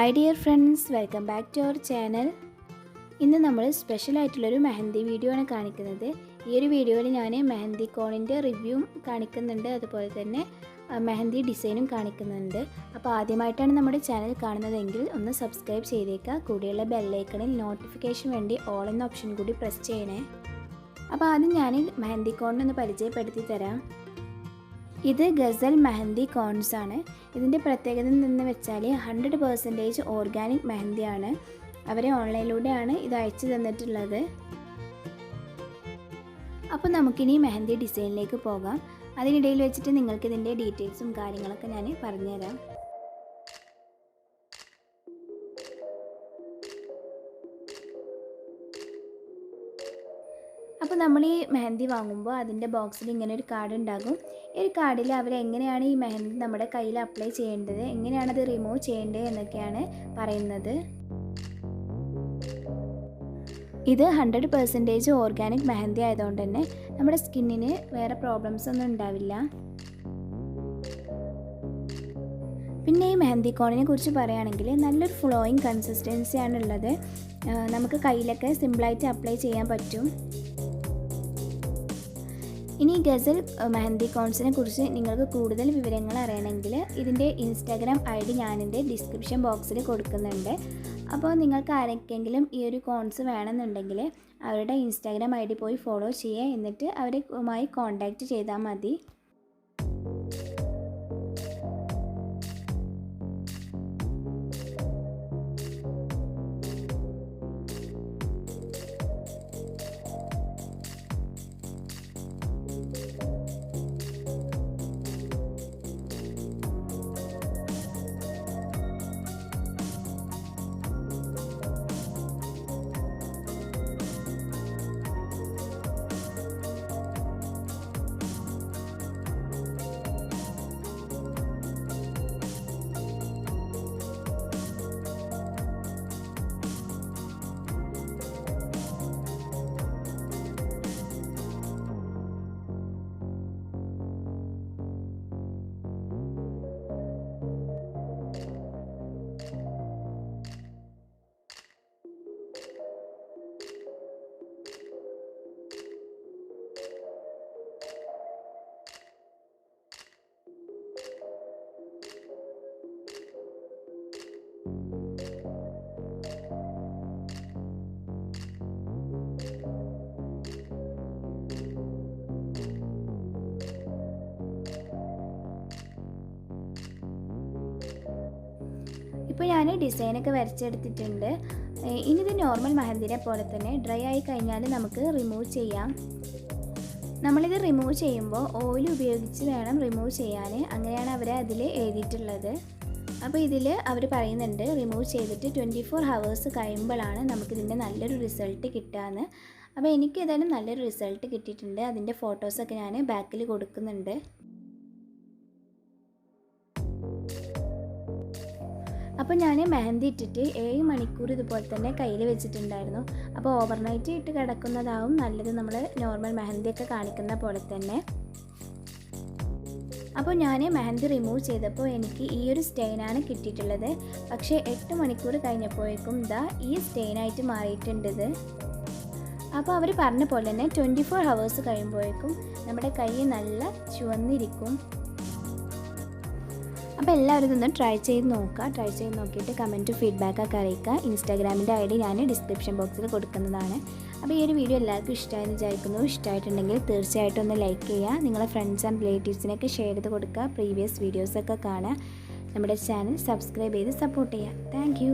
Hi dear friends, welcome back to our channel. ഇന്ന് നമ്മൾ സ്പെഷ്യലായിട്ടുള്ളൊരു mehndi video ആണ് കാണിക്കുന്നത്. ഈ ഒരു വീഡിയോയിൽ ഞാൻ മെഹന്തി കോണിൻ്റെ റിവ്യൂവും കാണിക്കുന്നുണ്ട്, അതുപോലെ തന്നെ മെഹന്തി ഡിസൈനും കാണിക്കുന്നുണ്ട്. അപ്പോൾ ആദ്യമായിട്ടാണ് നമ്മുടെ ചാനൽ കാണുന്നതെങ്കിൽ ഒന്ന് സബ്സ്ക്രൈബ് ചെയ്തേക്കുക. കൂടെയുള്ള ബെല്ലൈക്കണിൽ നോട്ടിഫിക്കേഷൻ വേണ്ടി ഓൾ എന്ന ഓപ്ഷൻ കൂടി പ്രസ് ചെയ്യണേ. അപ്പോൾ ആദ്യം ഞാൻ മെഹന്തി കോണിനൊന്ന് പരിചയപ്പെടുത്തി തരാം. ഇത് ഗസൽ മെഹന്തി കോൺസ് ആണ്. ഇതിൻ്റെ പ്രത്യേകത എന്ന് വെച്ചാൽ 100% ഓർഗാനിക് മെഹന്തിയാണ്. അവരെ ഓൺലൈനിലൂടെയാണ് ഇത് അയച്ചു തന്നിട്ടുള്ളത്. അപ്പോൾ നമുക്കിനി മെഹന്തി ഡിസൈനിലേക്ക് പോകാം. അതിനിടയിൽ വെച്ചിട്ട് നിങ്ങൾക്ക് ഇതിൻ്റെ ഡീറ്റെയിൽസും കാര്യങ്ങളൊക്കെ ഞാൻ പറഞ്ഞുതരാം. അപ്പോൾ നമ്മൾ ഈ മെഹന്തി വാങ്ങുമ്പോൾ അതിൻ്റെ ബോക്സിൽ ഇങ്ങനെ ഒരു കാർഡ് ഉണ്ടാകും. ഈ ഒരു കാർഡിൽ അവരെങ്ങനെയാണ് ഈ മെഹന്തി നമ്മുടെ കയ്യിൽ അപ്ലൈ ചെയ്യേണ്ടത്, എങ്ങനെയാണ് അത് റിമൂവ് ചെയ്യേണ്ടത് എന്നൊക്കെയാണ് പറയുന്നത്. ഇത് 100% ഓർഗാനിക് മെഹന്തി ആയതുകൊണ്ട് തന്നെ നമ്മുടെ സ്കിന്നിന് വേറെ പ്രോബ്ലംസ് ഒന്നും ഉണ്ടാവില്ല. പിന്നെ ഈ മെഹന്തി കോണിനെ കുറിച്ച് പറയുകയാണെങ്കിൽ നല്ലൊരു ഫ്ലോയിങ് കൺസിസ്റ്റൻസിയാണ് ഉള്ളത്. നമുക്ക് കയ്യിലൊക്കെ സിമ്പിളായിട്ട് അപ്ലൈ ചെയ്യാൻ പറ്റും. ഇനി ഗസൽ മെഹന്തി കോൺസിനെ കുറിച്ച് നിങ്ങൾക്ക് കൂടുതൽ വിവരങ്ങൾ അറിയണമെങ്കിൽ ഇതിൻ്റെ ഇൻസ്റ്റാഗ്രാം ID ഞാനെൻ്റെ ഡിസ്ക്രിപ്ഷൻ ബോക്സിൽ കൊടുക്കുന്നുണ്ട്. അപ്പോൾ നിങ്ങൾക്ക് ആരെങ്കിലും ഈ ഒരു കോൺസ് വേണമെന്നുണ്ടെങ്കിൽ അവരുടെ ഇൻസ്റ്റാഗ്രാം ID പോയി ഫോളോ ചെയ്യുക, എന്നിട്ട് അവരുമായി കോൺടാക്റ്റ് ചെയ്താൽ മതി. ഇപ്പോൾ ഞാൻ ഡിസൈനൊക്കെ വരച്ചെടുത്തിട്ടുണ്ട്. ഇനി ഇത് നോർമൽ മെഹന്തിനെ പോലെ തന്നെ ഡ്രൈ ആയി കഴിഞ്ഞാൽ നമുക്ക് റിമൂവ് ചെയ്യാം. നമ്മളിത് റിമൂവ് ചെയ്യുമ്പോൾ ഓയിൽ ഉപയോഗിച്ച് വേണം റിമൂവ് ചെയ്യാൻ, അങ്ങനെയാണ് അവർ അതിൽ എഴുതിയിട്ടുള്ളത്. അപ്പോൾ ഇതിൽ അവർ പറയുന്നുണ്ട് റിമൂവ് ചെയ്തിട്ട് 24 hours കഴിയുമ്പോഴാണ് നമുക്കിതിൻ്റെ നല്ലൊരു റിസൾട്ട് കിട്ടുകയെന്ന്. അപ്പോൾ എനിക്ക് ഏതായാലും നല്ലൊരു റിസൾട്ട് കിട്ടിയിട്ടുണ്ട്. അതിൻ്റെ ഫോട്ടോസൊക്കെ ഞാൻ ബാക്കിൽ കൊടുക്കുന്നുണ്ട്. അപ്പോൾ ഞാൻ മെഹന്തി ഇട്ടിട്ട് 7 മണിക്കൂർ ഇതുപോലെ തന്നെ കയ്യിൽ വെച്ചിട്ടുണ്ടായിരുന്നു. അപ്പോൾ ഓവർനൈറ്റ് ഇട്ട് കിടക്കുന്നതാവും നല്ലത്, നമ്മൾ നോർമൽ മെഹന്തിയൊക്കെ കാണിക്കുന്ന പോലെ തന്നെ. അപ്പോൾ ഞാൻ മെഹന്തി റിമൂവ് ചെയ്തപ്പോൾ എനിക്ക് ഈ ഒരു സ്റ്റെയിനാണ് കിട്ടിയിട്ടുള്ളത്. പക്ഷേ 8 മണിക്കൂർ കഴിഞ്ഞപ്പോഴേക്കും ഈ സ്റ്റെയിനായിട്ട് മാറിയിട്ടുണ്ട് ഇത്. അപ്പോൾ അവർ പറഞ്ഞ പോലെ തന്നെ 24 hours കഴിയുമ്പോഴേക്കും നമ്മുടെ കൈ നല്ല ചുവന്നിരിക്കും. അപ്പോൾ എല്ലാവരും ഇതൊന്ന് ട്രൈ ചെയ്ത് നോക്കുക. ട്രൈ ചെയ്ത് നോക്കിയിട്ട് കമൻറ്റ് ഫീഡ്ബാക്കൊക്കെ അറിയിക്കുക. ഇൻസ്റ്റാഗ്രാമിൻ്റെ ID ഞാൻ ഡിസ്ക്രിപ്ഷൻ ബോക്സിൽ കൊടുക്കുന്നതാണ്. അപ്പോൾ ഈ ഒരു വീഡിയോ എല്ലാവർക്കും ഇഷ്ടമായെന്ന് വിചാരിക്കുന്നു. ഇഷ്ടമായിട്ടുണ്ടെങ്കിൽ തീർച്ചയായിട്ടും ഒന്ന് ലൈക്ക് ചെയ്യുക. നിങ്ങളെ ഫ്രണ്ട്സ് ആൻഡ് റിലേറ്റീവ്സിനൊക്കെ ഷെയർ ചെയ്ത് കൊടുക്കുക. പ്രീവിയസ് വീഡിയോസൊക്കെ കാണുക. നമ്മുടെ ചാനൽ സബ്സ്ക്രൈബ് ചെയ്ത് സപ്പോർട്ട് ചെയ്യുക. താങ്ക്